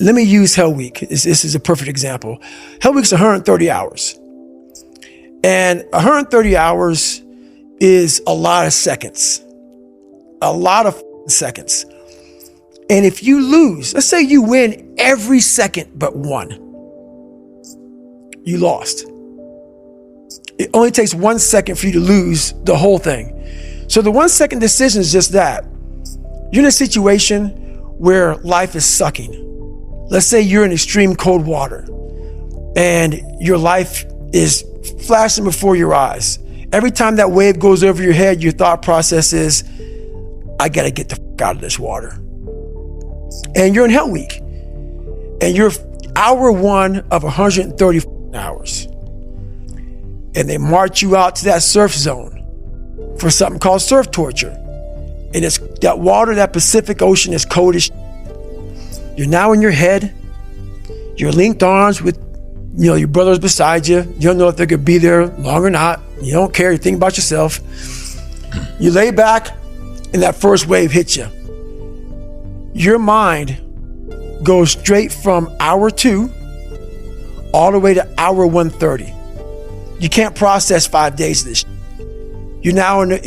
let me use Hell Week. This is a perfect example. Hell Week's 130 hours. And 130 hours is a lot of seconds. A lot of seconds. And if you lose, let's say you win every second but one, you lost. It only takes 1 second for you to lose the whole thing. So the 1 second decision is just that. You're in a situation where life is sucking. Let's say you're in extreme cold water and your life is flashing before your eyes. Every time that wave goes over your head, your thought process is, I gotta get the fuck out of this water. And you're in Hell Week. And you're hour 1 of 130 hours. And they march you out to that surf zone for something called surf torture. And it's that water, that Pacific Ocean is cold as shit. You're now in your head. You're linked arms with, your brothers beside you. You don't know if they're gonna be there long or not. You don't care. You think about yourself. You lay back and that first wave hits you. Your mind goes straight from hour 2 all the way to hour 130. You can't process 5 days of this. You're now in I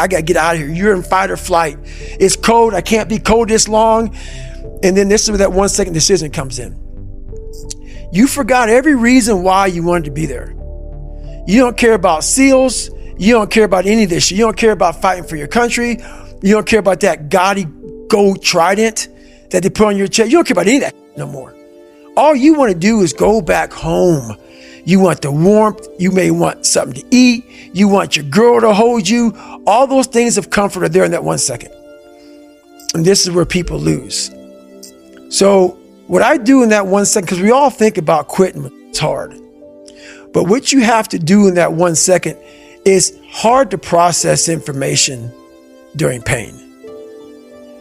gotta get out of here. You're in fight or flight. It's cold. I can't be cold this long. And then this is where that 1 second decision comes in. You forgot every reason why you wanted to be there. You don't care about SEALs. You don't care about any of this shit. You don't care about fighting for your country. You don't care about that gaudy gold trident that they put on your chest. You don't care about any of that no more. All you want to do is go back home. You want the warmth. You may want something to eat. You want your girl to hold you. All those things of comfort are there in that 1 second. And this is where people lose. So what I do in that 1 second, because we all think about quitting, it's hard. But what you have to do in that 1 second is hard to process information during pain.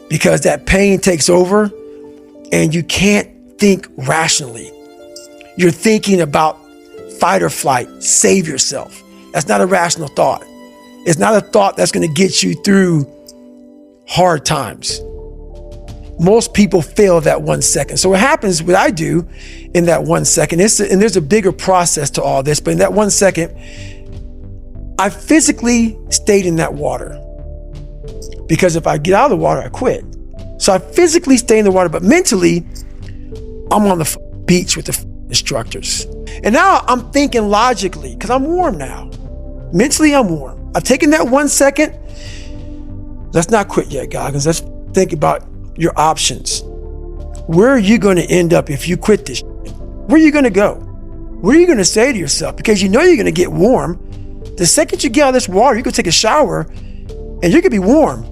Because that pain takes over and you can't think rationally. You're thinking about fight or flight, save yourself. That's not a rational thought. It's not a thought that's going to get you through hard times. Most people fail that 1 second. So what happens, what I do in that 1 second, and there's a bigger process to all this, but in that 1 second, I physically stayed in that water. Because if I get out of the water, I quit. So I physically stay in the water, but mentally, I'm on the beach with the instructors. And now I'm thinking logically, because I'm warm now. Mentally, I'm warm. I've taken that 1 second. Let's not quit yet, Goggins. Let's think about your options. Where are you going to end up if you quit this? Where are you going to go? What are you going to say to yourself? Because you know you're going to get warm. The second you get out of this water, you can take a shower and you could be warm.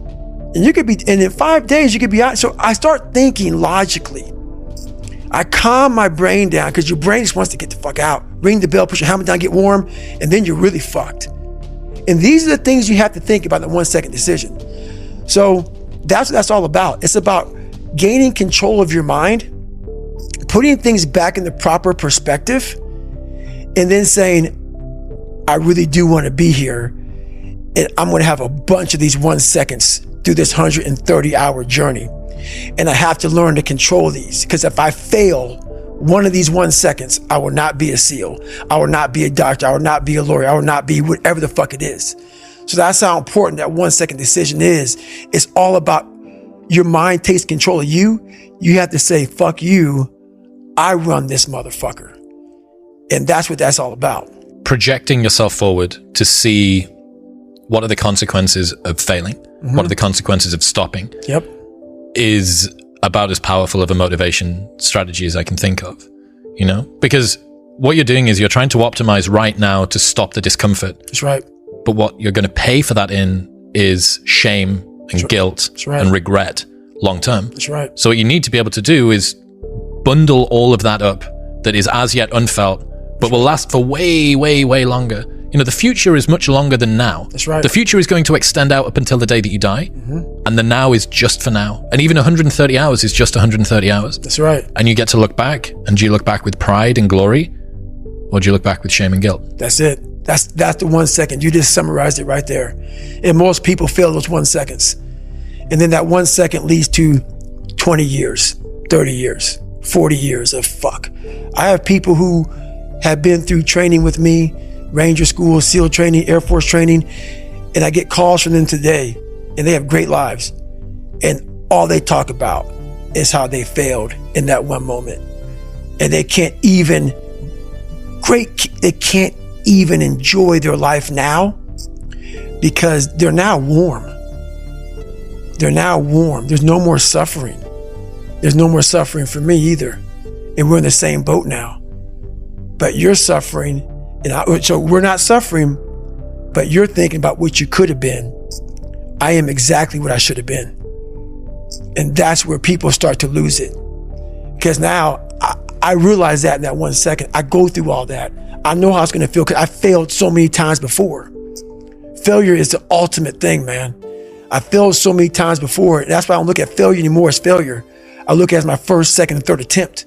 And in 5 days, you could be out. So I start thinking logically. I calm my brain down because your brain just wants to get the fuck out. Ring the bell, put your helmet down, get warm, and then you're really fucked. And these are the things you have to think about in the 1 second decision. So that's what that's all about. It's about gaining control of your mind, putting things back in the proper perspective, and then saying, I really do want to be here. And I'm going to have a bunch of these 1 seconds through this 130-hour journey. And I have to learn to control these, because if I fail one of these 1 seconds, I will not be a SEAL. I will not be a doctor. I will not be a lawyer. I will not be whatever the fuck it is. So that's how important that 1 second decision is. It's all about your mind takes control of you. You have to say, fuck you. I run this motherfucker. And that's what that's all about. Projecting yourself forward to see what are the consequences of failing? Mm-hmm. What are the consequences of stopping? Yep. Is about as powerful of a motivation strategy as I can think of, because what you're doing is you're trying to optimize right now to stop the discomfort. That's right. But what you're going to pay for that in is shame and guilt and regret long term. That's right. So what you need to be able to do is bundle all of that up that is as yet unfelt, but will last for way, way, way longer. The future is much longer than now. That's right. The future is going to extend out up until the day that you die. Mm-hmm. And the now is just for now. And even 130 hours is just 130 hours. That's right. And you get to look back. And do you look back with pride and glory? Or do you look back with shame and guilt? That's it. That's the 1 second. You just summarized it right there. And most people fail those 1 seconds. And then that 1 second leads to 20 years, 30 years, 40 years of fuck. I have people who have been through training with me, Ranger School, SEAL training, Air Force training, and I get calls from them today, and they have great lives. And all they talk about is how they failed in that one moment. And they can't even enjoy their life now because they're now warm. They're now warm. There's no more suffering. There's no more suffering for me either. And we're in the same boat now. But you're suffering, so we're not suffering, but you're thinking about what you could have been. I am exactly what I should have been. And that's where people start to lose it. Because now I realize that in that 1 second. I go through all that. I know how it's going to feel because I failed so many times before. Failure is the ultimate thing, man. I failed so many times before. And that's why I don't look at failure anymore as failure. I look at it as my first, second, and third attempt.